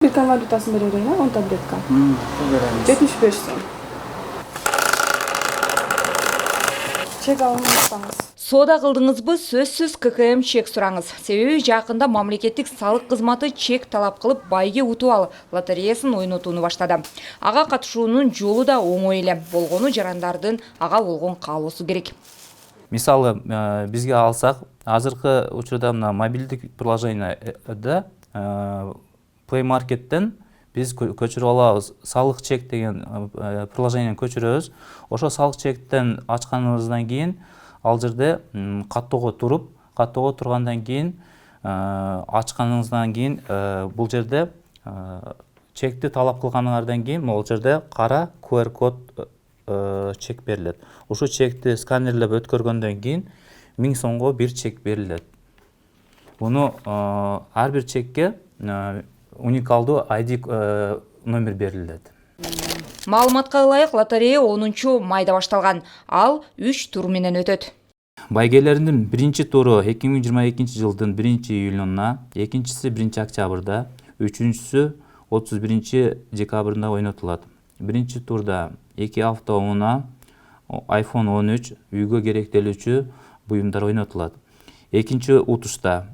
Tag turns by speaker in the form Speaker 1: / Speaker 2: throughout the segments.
Speaker 1: Bir kan valutasını verelim ya 10 tabletka. 75 so'm. Чек алмаңыз.
Speaker 2: Сода кылдыңызбы, сөзсүз ККМ чек сураңыз. Себеби жакында мамлекеттик салык кызматы чек талап кылып байге утуп ал лотереясын ойнотууну баштады. Ага катышуунун жолу да оңой эле. Болгону жарандардын ага болгон каалоосу керек.
Speaker 3: Мисалы, бизге алсак, азыркы учурда мына мобилдик приложениеде Play Market'ten biz köçürüp alabız. Sağlık çek деген приложениени köçürөбүз. Ошо sağlık çekten açkanыбыздан кийин ал жерде каттоого тургандан кийин ачканыңыздан кийин бул жерде чекти талап кылганыңардан кийин бул жерде кара QR код чек берилет. Ошо чекти сканерлеп өткөргөндөн кийин 1000 сомго бир чек берилет. Буну ар бир чекке уникалдуу ID номер берилет.
Speaker 2: Маалыматка ылайык, лотерея 10 майда башталган. Ал 3 тур менен өтөт.
Speaker 3: Байгелеринин биринчи туру 2022 жылдын 1-июлуна, экинчиси 1-октябрда, үчүнчүсү 31 декабрында ойнотулат. Биринчи турда 2 hafta ona iPhone 13 үйгө керектелүүчү буюмдар ойнотулат. Экинчи утушта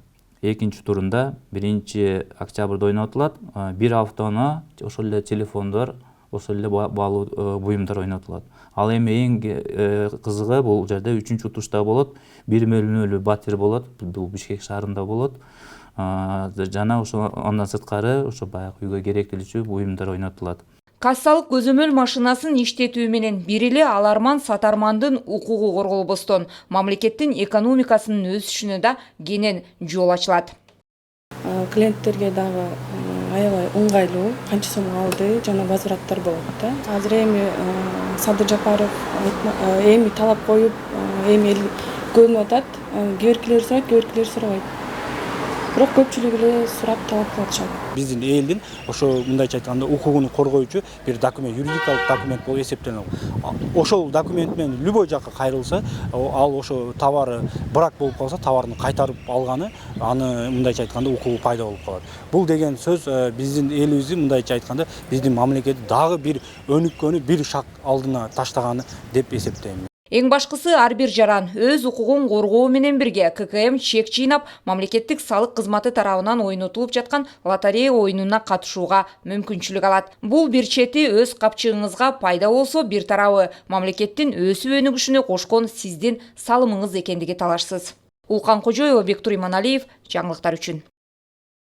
Speaker 3: экинчи турунда 1-октябрда ойнотулат. 1 hafta ona ошол эле телефондор, ошол эле баалуу буюмдар ойнотулат. Ал эми эң кызыгы бул жерде 3-утушта болот. 1 бөлүнөлүү батир болот. Бул Бишкек шаарында болот. Жана ошо андан сырткары ошо баягы үйгө керектелүүчү буюмдар ойнотулат.
Speaker 2: Кассалык көзөмөл машинасын иштетүү менен бир эле аларман сатармандын укугу корголбостон мамлекеттин экономикасынын өсүшүнө да кенен жол ачылат.
Speaker 1: Клиенттерге дагы аябай ыңгайлуу, канча сомго алды жана возвраттар болот да. Азыр эми Садыр Жапаров эми талап коюп, эми эл көбүнө атат, кээ биркилер сурабайт. Бирок көпчүлүгү эле сурап талап кылышат.
Speaker 4: Биздин элдин ошо мындайча айтканда укугун коргоочу бир документ, юридикалык документ болуп эсептелет. Ошол документ менен любой жакка кайрылса, ал ошо товары брак болуп калса, товарын кайтарып алганы, аны мындайча айтканда укугу пайда болуп калат. Бул деген сөз биздин элибиздин мындайча айтканда биздин мамлекет дагы бир өнүккөнү бир шаг алдына таштаганы деп эсептейм.
Speaker 2: Эң башкысы ар бир жаран өз укугун коргоо менен бирге ККМ чек жыйнап, мамлекеттик салык кызматы тарабынан ойнотулуп жаткан лотерея оюнуна катышууга мүмкүнчүлүк алат. Бул бир чети өз капчыгыңызга пайда болсо, бир тарабы мамлекеттин өсүп өнүгүшүнө кошкон сиздин салымыңыз экендиги талашсыз. Улкан Кожоева, Бектур Иманалиев, жаңылыктар үчүн.